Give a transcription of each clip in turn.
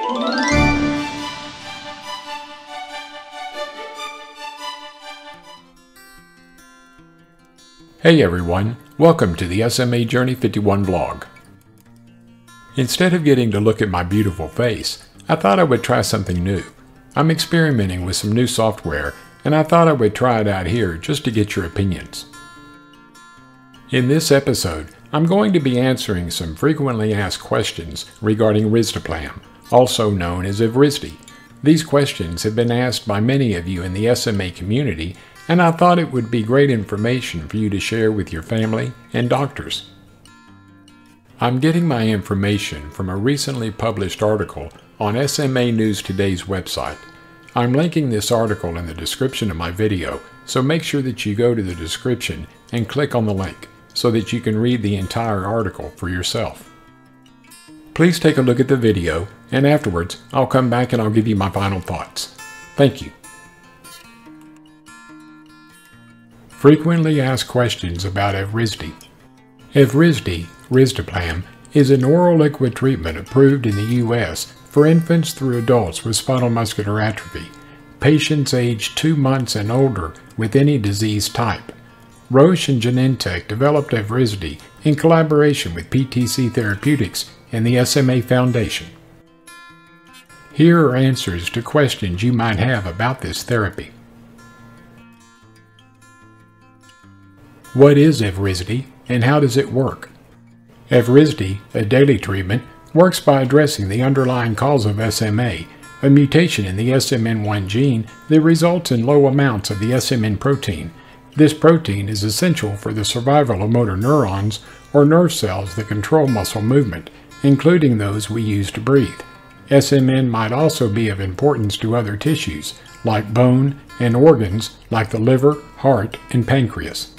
Hey everyone, welcome to the SMA Journey 51 vlog. Instead of getting to look at my beautiful face, I thought I would try something new. I'm experimenting with some new software, and I thought I would try it out here just to get your opinions. In this episode, I'm going to be answering some frequently asked questions regarding risdiplam, also known as Evrysdi. These questions have been asked by many of you in the SMA community, and I thought it would be great information for you to share with your family and doctors. I'm getting my information from a recently published article on SMA News Today's website. I'm linking this article in the description of my video, so make sure that you go to the description and click on the link so that you can read the entire article for yourself. Please take a look at the video, and afterwards I'll come back and I'll give you my final thoughts. Thank you. Frequently asked questions about Evrysdi. Evrysdi, risdiplam, is an oral liquid treatment approved in the U.S. for infants through adults with spinal muscular atrophy, patients aged 2 months and older with any disease type. Roche and Genentech developed Evrysdi in collaboration with PTC Therapeutics and the SMA Foundation. Here are answers to questions you might have about this therapy. What is Evrysdi and how does it work? Evrysdi, a daily treatment, works by addressing the underlying cause of SMA, a mutation in the SMN1 gene that results in low amounts of the SMN protein. This protein is essential for the survival of motor neurons, or nerve cells that control muscle movement, including those we use to breathe. SMN might also be of importance to other tissues, like bone, and organs like the liver, heart, and pancreas.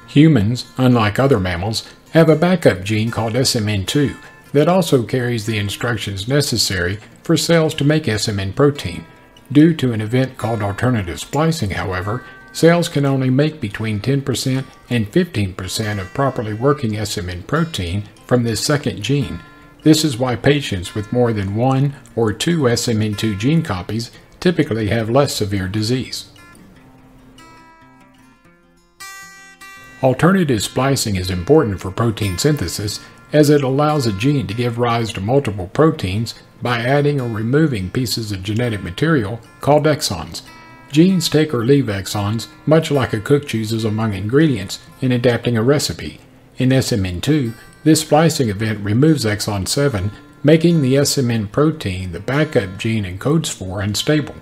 Humans, unlike other mammals, have a backup gene called SMN2 that also carries the instructions necessary for cells to make SMN protein. Due to an event called alternative splicing, however, cells can only make between 10% and 15% of properly working SMN protein from this second gene. This is why patients with more than 1 or 2 SMN2 gene copies typically have less severe disease. Alternative splicing is important for protein synthesis as it allows a gene to give rise to multiple proteins by adding or removing pieces of genetic material called exons. Genes take or leave exons, much like a cook chooses among ingredients in adapting a recipe. In SMN2, this splicing event removes exon 7, making the SMN protein the backup gene encodes for unstable.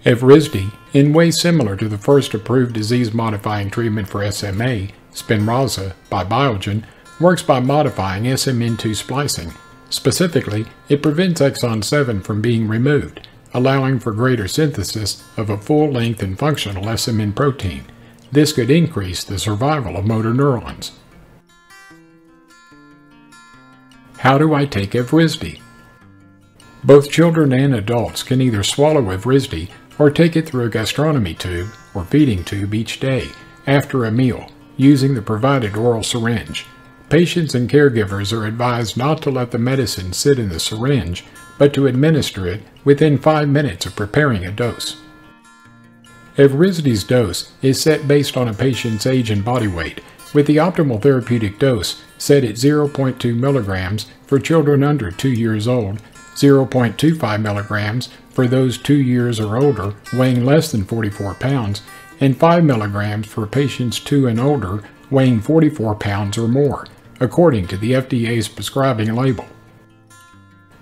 Evrysdi, in ways similar to the first approved disease-modifying treatment for SMA, Spinraza, by Biogen, works by modifying SMN2 splicing. Specifically, it prevents exon 7 from being removed, allowing for greater synthesis of a full-length and functional SMN protein. This could increase the survival of motor neurons. How do I take Evrysdi? Both children and adults can either swallow Evrysdi or take it through a gastronomy tube or feeding tube each day after a meal using the provided oral syringe. Patients and caregivers are advised not to let the medicine sit in the syringe, but to administer it within 5 minutes of preparing a dose. Evrysdi's dose is set based on a patient's age and body weight, with the optimal therapeutic dose set at 0.2 milligrams for children under 2 years old, 0.25 milligrams for those 2 years or older weighing less than 44 pounds, and 5 milligrams for patients 2 and older weighing 44 pounds or more, according to the FDA's prescribing label.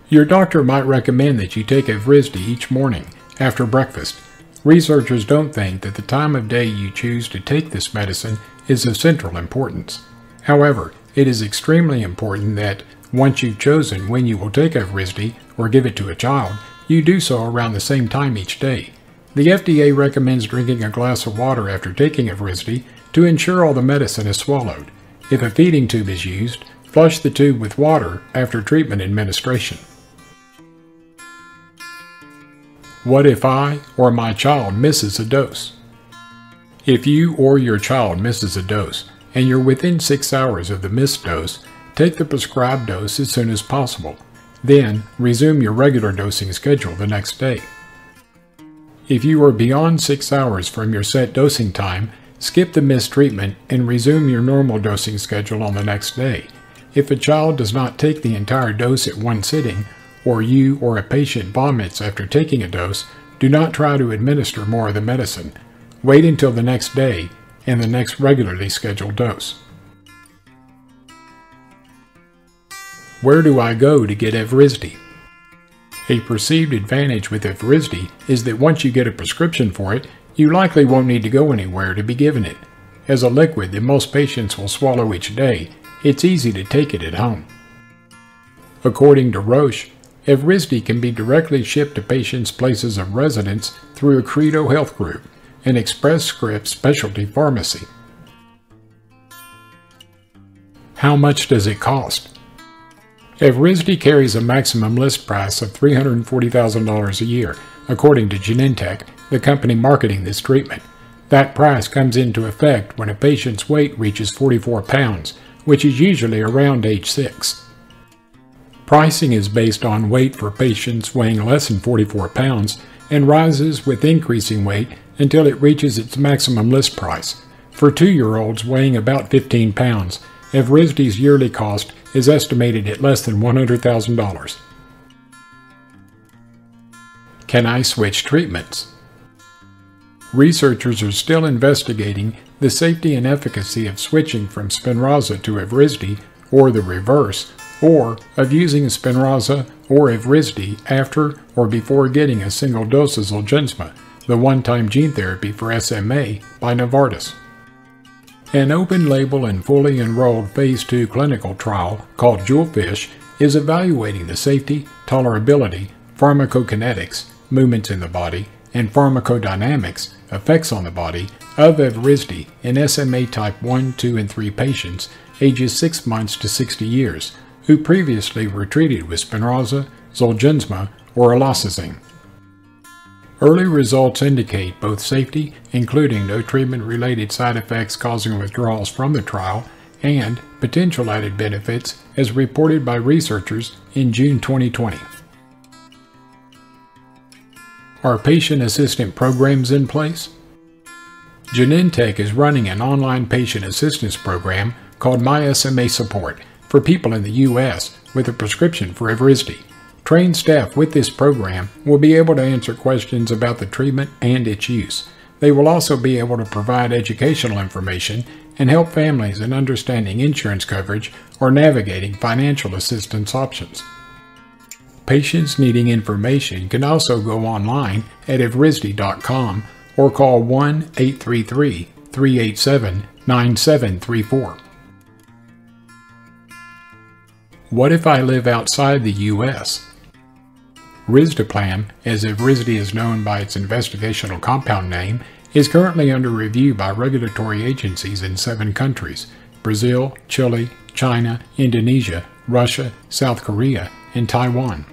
Your doctor might recommend that you take Evrysdi each morning after breakfast. Researchers don't think that the time of day you choose to take this medicine is of central importance. However, it is extremely important that, once you've chosen when you will take Evrysdi or give it to a child, you do so around the same time each day. The FDA recommends drinking a glass of water after taking Evrysdi to ensure all the medicine is swallowed. If a feeding tube is used, flush the tube with water after treatment administration. What if I or my child misses a dose? If you or your child misses a dose, and you're within 6 hours of the missed dose, take the prescribed dose as soon as possible. Then, resume your regular dosing schedule the next day. If you are beyond 6 hours from your set dosing time, skip the missed treatment and resume your normal dosing schedule on the next day. If a child does not take the entire dose at one sitting, or you or a patient vomits after taking a dose, do not try to administer more of the medicine. Wait until the next day and the next regularly scheduled dose. Where do I go to get Evrysdi? A perceived advantage with Evrysdi is that once you get a prescription for it, you likely won't need to go anywhere to be given it. As a liquid that most patients will swallow each day, it's easy to take it at home. According to Roche, Evrysdi can be directly shipped to patients' places of residence through a Credo Health Group, an Express Scripts specialty pharmacy. How much does it cost? Evrysdi carries a maximum list price of $340,000 a year, according to Genentech, the company marketing this treatment. That price comes into effect when a patient's weight reaches 44 pounds, which is usually around age 6. Pricing is based on weight for patients weighing less than 44 pounds and rises with increasing weight until it reaches its maximum list price. For 2-year-olds weighing about 15 pounds, Evrysdi's yearly cost is estimated at less than $100,000. Can I switch treatments? Researchers are still investigating the safety and efficacy of switching from Spinraza to Evrysdi, or the reverse, or of using Spinraza or Evrysdi after or before getting a single dose of Zolgensma, the one-time gene therapy for SMA by Novartis. An open-label and fully enrolled Phase 2 clinical trial called Jewelfish is evaluating the safety, tolerability, pharmacokinetics, movements in the body, and pharmacodynamics, effects on the body, of Evrysdi in SMA type 1, 2, and 3 patients ages 6 months to 60 years who previously were treated with Spinraza, Zolgensma, or elastazine. Early results indicate both safety, including no treatment-related side effects causing withdrawals from the trial, and potential added benefits as reported by researchers in June 2020. Are patient assistant programs in place? Genentech is running an online patient assistance program called My SMA Support for people in the U.S. with a prescription for Evrysdi. Trained staff with this program will be able to answer questions about the treatment and its use. They will also be able to provide educational information and help families in understanding insurance coverage or navigating financial assistance options. Patients needing information can also go online at Evrysdi.com or call 1-833-387-9734. What if I live outside the U.S.? Risdiplam, as Evrysdi is known by its investigational compound name, is currently under review by regulatory agencies in 7 countries: Brazil, Chile, China, Indonesia, Russia, South Korea, and Taiwan.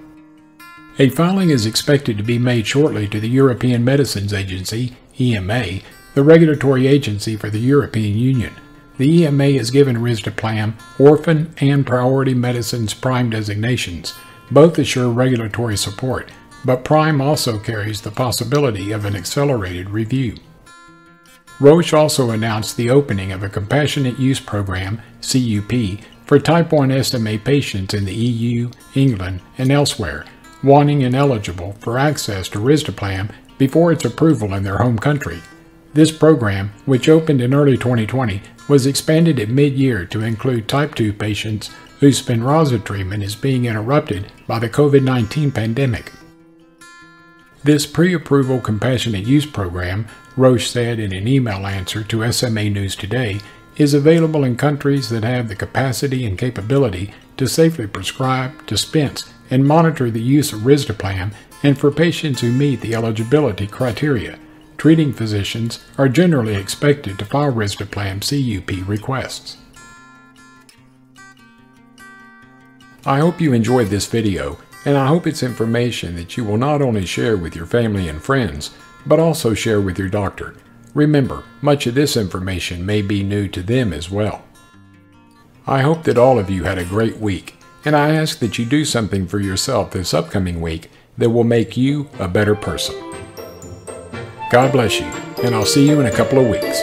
A filing is expected to be made shortly to the European Medicines Agency, EMA, the regulatory agency for the European Union. The EMA has given Risdiplam Orphan and Priority Medicines Prime designations. Both assure regulatory support, but Prime also carries the possibility of an accelerated review. Roche also announced the opening of a Compassionate Use Program, CUP, for type 1 SMA patients in the EU, England, and elsewhere, wanting and eligible for access to Risdiplam before its approval in their home country. This program, which opened in early 2020, was expanded at mid-year to include type 2 patients whose Spinraza treatment is being interrupted by the COVID-19 pandemic. This pre-approval compassionate use program, Roche said in an email answer to SMA News Today, is available in countries that have the capacity and capability to safely prescribe, dispense, and monitor the use of Risdiplam, and for patients who meet the eligibility criteria. Treating physicians are generally expected to file Risdiplam CUP requests. I hope you enjoyed this video, and I hope it's information that you will not only share with your family and friends, but also share with your doctor. Remember, much of this information may be new to them as well. I hope that all of you had a great week, and I ask that you do something for yourself this upcoming week that will make you a better person. God bless you, and I'll see you in a couple of weeks.